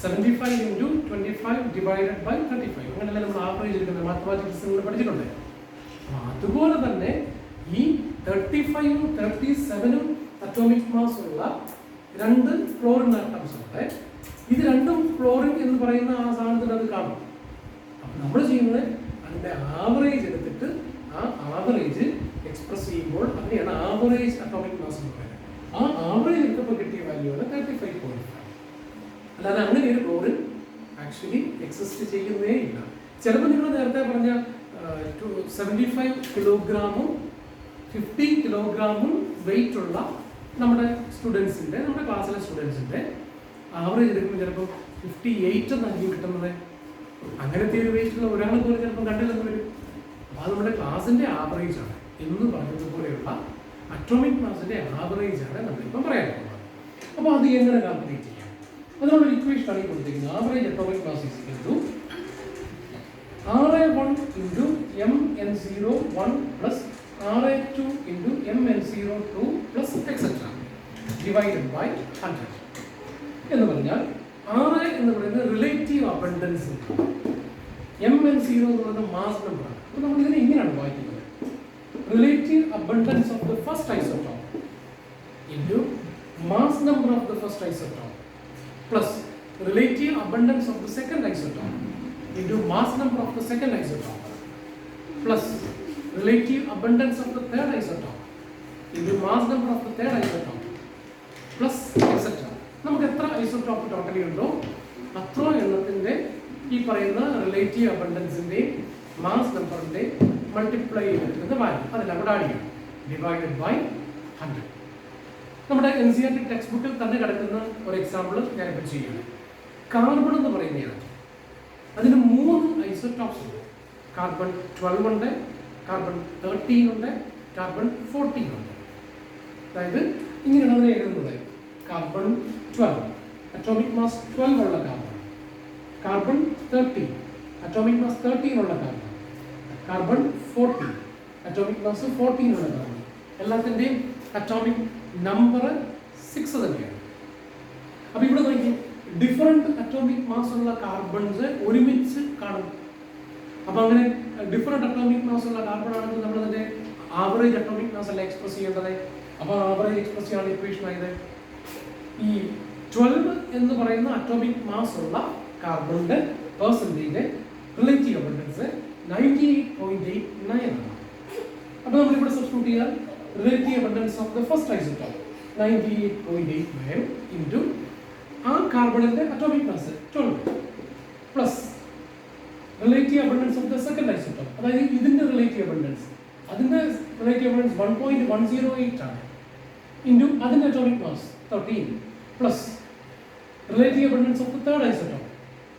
Speaker 1: 75 × 25 ഡിവൈഡഡ് ബൈ 35. അങ്ങനെയല്ലേ നമ്മൾ ആവറേജ് എടുക്കുന്നത്? മാത്തമാറ്റിക്സ് നിങ്ങൾ പഠിച്ചിട്ടുണ്ട്. അതുപോലെ തന്നെ ഈ 35ഉം 37ഉം അറ്റോമിക് മാസ് ഉള്ള രണ്ട് ക്ലോറിൻ ആറ്റംസ് ഉണ്ട്. ഇത് രണ്ടും ക്ലോറിൻ എന്ന് പറയുന്ന ആ സാധനത്തിൽ അത് കാണും. അപ്പം നമ്മൾ ചെയ്യുന്നത് അതിൻ്റെ ആവറേജ് എടുത്തിട്ട് ആ ആവറേജ് എക്സ്പ്രസ് ചെയ്യുമ്പോൾ അങ്ങനെയാണ് ആവറേജ് അറ്റോമിക് മാസ് എന്ന് പറയുന്നത്. ആ ആവറേജ് എടുത്തപ്പോൾ കിട്ടിയ വാല്യൂ ആണ് 35.5. അല്ലാതെ അങ്ങനെ ഒരു ക്ലോറിൻ ആക്ച്വലി എക്സിസ്റ്റ് ചെയ്യുന്നേ ഇല്ല. ചിലപ്പോൾ നിങ്ങൾ നേരത്തെ പറഞ്ഞ 75 കിലോഗ്രാമും 50 കിലോഗ്രാമും വെയിറ്റ് ഉള്ള നമ്മുടെ സ്റ്റുഡൻസിൻ്റെ, നമ്മുടെ ക്ലാസ്സിലെ സ്റ്റുഡൻസിൻ്റെ ആവറേജ് എടുക്കുമ്പോൾ ചിലപ്പോൾ 58 എന്നായിരിക്കും കിട്ടുന്നത്. അങ്ങനത്തെ ഒരു വെയിറ്റുള്ള ഒരാളെ പോലും ചിലപ്പോൾ കണ്ടില്ലെന്ന് വരും. അപ്പോൾ അത് നമ്മുടെ ക്ലാസ്സിൻ്റെ ആവറേജ് ആണ് എന്ന് പറഞ്ഞതുപോലെയുള്ള അറ്റോമിക് മാസിൻ്റെ ആവറേജ് ആണ് നമ്മളിപ്പം പറയാൻ പോകുന്നത്. അപ്പോൾ അത് എങ്ങനെ കാൽക്കുലേറ്റ് ചെയ്യാം? അതിനുള്ള ഇക്വേഷൻ ആണ് ഈ കൊടുത്തിരിക്കുന്നത്. Average atomic mass is equal to Ra1 × Mn01 + Ra2 × Mn02 + etc. Divided by 100. എന്ന് പറഞ്ഞാൽ Ra എന്ന് പറയുന്നത് റിലേറ്റീവ് അബണ്ടൻസ്, Mn0 എന്ന് പറയുന്നത് മാസ് നമ്പറാണ്. അപ്പോൾ നമ്മൾ ഇതിനെ ഇങ്ങനെയാണ് വായിക്കുന്നത്: relative abundance of the first isotope into mass number of the first isotope plus relative abundance of the second isotope into mass number of the second isotope plus relative abundance of the third isotope into mass number of the third isotope plus etc. നമുക്ക് എത്ര isotope totally ഉണ്ടോ അത്ര എണ്ണത്തിൻ്റെ ഈ പറയുന്ന relative അബണ്ടൻസിൻ്റെ mass നമ്പറിൻ്റെ multiply ചെയ്തെടുക്കുന്ന വാല്യൂ അതെല്ലാം കൂടെ ആഡ് ചെയ്യണം. Divided by 100. നമ്മുടെ NCERT ടെക്സ്റ്റ് ബുക്കിൽ തന്നെ കിടക്കുന്ന ഒരു എക്സാമ്പിൾ ഞാനിപ്പോൾ ചെയ്യുന്നത്. കാർബൺ എന്ന് പറയുന്നതാണ്. അതിന് 3 ഐസോട്ടോപ്സ് ഉണ്ട്. കാർബൺ 12 ഉണ്ട്, കാർബൺ 13 ഉണ്ട്, കാർബൺ 14 ഉണ്ട്. അതായത് ഇങ്ങനെയാണ് അതിനെ എഴുതുന്നത്: കാർബൺ 12 അറ്റോമിക് മാസ് 12 ഉള്ള കാർബൺ, കാർബൺ 13 അറ്റോമിക് മാസ് 13 ഉള്ള കാർബൺ, കാർബൺ 14 അറ്റോമിക് മാസ് 14 ഉള്ള കാർബൺ. എല്ലാത്തിൻ്റെയും അറ്റോമിക് നമ്പർ 6 തന്നെയാണ്. അപ്പോൾ ഇവിടെ നോക്കി ഡിഫറെൻറ്റ് അറ്റോമിക് മാസ് ഉള്ള കാർബൺസ് ഒരുമിച്ച് കാണും. അപ്പോൾ അങ്ങനെ ഡിഫറെൻറ്റ് അറ്റോമിക് മാസ് ഉള്ള കാർബൺ ആണെങ്കിൽ നമ്മൾ അതിൻ്റെ ആവറേജ് അറ്റോമിക് മാസ് അല്ല എക്സ്പ്രസ് ചെയ്യേണ്ടത്. അപ്പോൾ ആവറേജ് എക്സ്പ്രസ് ചെയ്യാൻ ഇക്വേഷൻ ആയത് ഈ 12 എന്ന് പറയുന്ന അറ്റോമിക് മാസ് ഉള്ള കാർബണിൻ്റെ പെർസെൻറ്റേജ് റിലേറ്റീവ് അബണ്ടൻസ് 98.89 ആണ്. അപ്പോൾ നമ്മളിവിടെ സബ്സ്റ്റിറ്റ്യൂട്ട് ചെയ്യാൻ relative abundance of the first isotope 98.89 into ആ കാർബണിൻ്റെ atomic mass 12 plus relative abundance of the second isotope, അതായത് ഇതിൻ്റെ റിലേറ്റീവ് അബണ്ടൻസ്, അതിൻ്റെ റിലേറ്റീവ് അബണ്ടൻസ് 1.108 ആണ് ഇൻറ്റു അതിൻ്റെ atomic mass 13 plus relative abundance of the third isotope,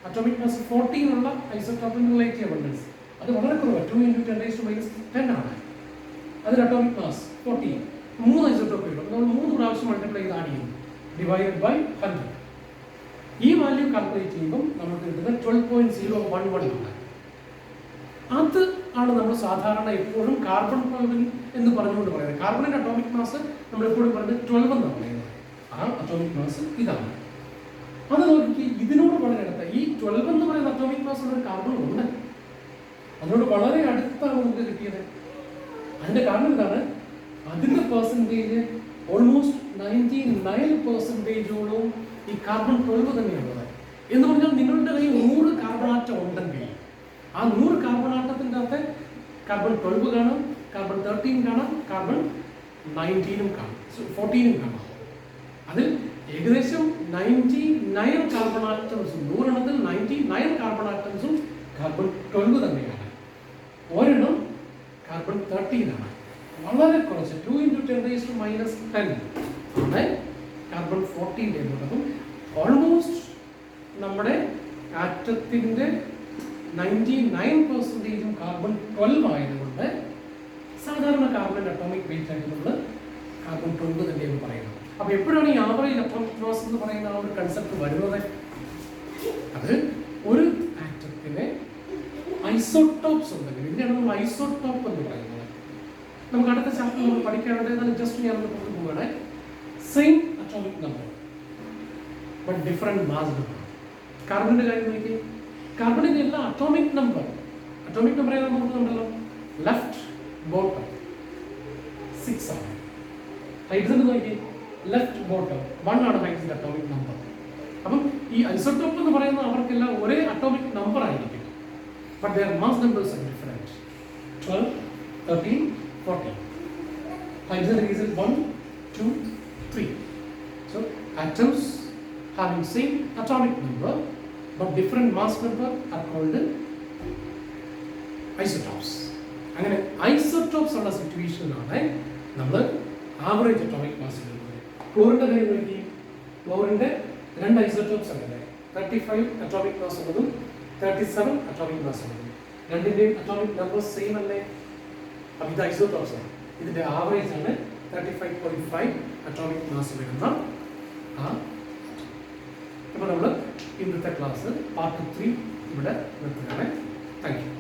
Speaker 1: atomic mass 14 ഉള്ള ഐസോട്ടോപ്പിൻ്റെ relative abundance അത് വളരെ കുറവാണ്, 2 × 10⁻10 ആണ്. അതിന് അറ്റോമിക് മാസ് 14. 3 ഐസോട്ടോപ്പേ ഉള്ളൂ. നമ്മൾ 3 പ്രാവശ്യം മൾട്ടിപ്ലൈ ചെയ്ത് ആഡ് ചെയ്യുന്നു. Divided by 100. ഈ വാല്യൂ കാൽക്കുലേറ്റ് ചെയ്യുമ്പോൾ നമുക്ക് കിട്ടുന്നത് 12.011 ആണ്. അത് ആണ് നമ്മൾ സാധാരണ എപ്പോഴും കാർബൺ 12 എന്ന് പറഞ്ഞുകൊണ്ട് പറയുന്നത്. കാർബണിൻ്റെ അറ്റോമിക് മാസ് നമ്മൾ എപ്പോഴും പറയുന്നത് 12 എന്നാണ് പറയുന്നത്. ആ അറ്റോമിക് മാസ് ഇതാണ്. അത് നോക്കി ഇതിനോട് വളരെ അടുത്ത ഈ 12 എന്ന് പറയുന്ന അറ്റോമിക് മാസ് ഉള്ള കാർബൺ ഉണ്ട്. അതിനോട് വളരെ അടുത്താണ് നമുക്ക് കിട്ടിയത്. അതിൻ്റെ കാരണം എന്താണ്? അതിൻ്റെ പെർസെൻറ്റേജ് ഓൾമോസ്റ്റ് 99%ഓളം ഈ കാർബൺ 12 തന്നെയുള്ളത്. എന്ന് പറഞ്ഞാൽ നിങ്ങളുടെ കയ്യിൽ 100 കാർബൺ ആറ്റം ഉണ്ടെങ്കിൽ ആ 100 കാർബൺ ആറ്റത്തിൻ്റെ അകത്ത് കാർബൺ 12 കാണാം, കാർബൺ 13 കാണാം, കാർബൺ 19 കാണാം, 14 കാണാം. അതിൽ ഏകദേശം 99 കാർബൺ ആറ്റംസും 100 എണ്ണത്തിൽ 99 കാർബൺ ആറ്റംസും കാർബൺ 12 തന്നെയാണ്. ഒരെണ്ണം കാർബൺ 13 ആണ്. വളരെ കുറച്ച് 2 × 10⁻⁻10 ആണ് കാർബൺ 14 എന്നുള്ളതും. ഓൾമോസ്റ്റ് നമ്മുടെ ആറ്റത്തിൻ്റെ 99% കാർബൺ 12 ആയതുകൊണ്ട് സാധാരണ കാർബണിൻ്റെ അറ്റോമിക് വെയിറ്റ് ആയിട്ട് നമ്മൾ കാർബൺ 12 തന്നെയെന്ന് പറയുന്നത്. അപ്പോൾ എപ്പോഴാണ് ഈ ആവറേജ് അറ്റോമിക് മാസ് എന്ന് പറയുന്ന ആ ഒരു കൺസെപ്റ്റ് വരുന്നത്? അത് ഒരു ആറ്റത്തിന് ഐസോട്ടോപ്സ് ഉണ്ടെങ്കിൽ, ഇതിനാണ് നമ്മൾ ഐസോട്ടോപ്പ് എന്ന് പറയുന്നത്. നമുക്ക് അടുത്ത ചാപ്റ്റർ നമ്മൾ പഠിക്കാനുള്ളത് ജസ്റ്റ് ഞാൻ കൊണ്ടുപോവുകയാണ്. Same atomic number but different mass number. കാർബണിൻ്റെ കാര്യം നോക്കി, കാർബണിൻ്റെ എല്ലാ അറ്റോമിക് നമ്പർ ഏതാ നോക്കുന്നുണ്ടല്ലോ, ലെഫ്റ്റ് ബോട്ടം 6 ആണ്. ഹൈഡ്രജൻ നോക്കി, ലെഫ്റ്റ് ബോട്ടം 1 ആണ് ഹൈഡ്രജൻ്റെ അറ്റോമിക് നമ്പർ. അപ്പം ഈ ഐസോട്ടോപ്പ് എന്ന് പറയുന്നത് അവർക്കെല്ലാം ഒരേ അറ്റോമിക് നമ്പർ ആയിരിക്കും, but their mass numbers are different. 12, 13, 14. Hydrogen is 1, 2, 3. So atoms having same atomic number but different mass number are called isotopes. അങ്ങനെ ഐസോട്ടോപ്സ് ഉള്ള സിറ്റുവേഷനിലാണ് നമ്മൾ ആവറേജ് അറ്റോമിക് മാസ് എടുക്കുന്നത്. ക്ലോറിൻ്റെ കാര്യം നോക്കി, ക്ലോറിൻ്റെ 2 ഐസോട്ടോപ്സ് ഉണ്ട്, 35 അറ്റോമിക് മാസ് ഉള്ളതും 37 അറ്റോമിക് മാസ് ഉള്ളതും. രണ്ടിൻ്റെയും അറ്റോമിക് നമ്പർ സെയിം അല്ലേ? അപ്പോൾ ഇത് ഐസോട്ടോപ്സ് ആണ്. ഇതിൻ്റെ ആവറേജ് ആണ് 35.5 അറ്റോമിക് മാസ് വരുന്ന ആ. അപ്പോൾ നമ്മൾ ഇന്നത്തെ ക്ലാസ് പാർട്ട് 3 ഇവിടെ നിർത്തുകയാണ്. Thank you.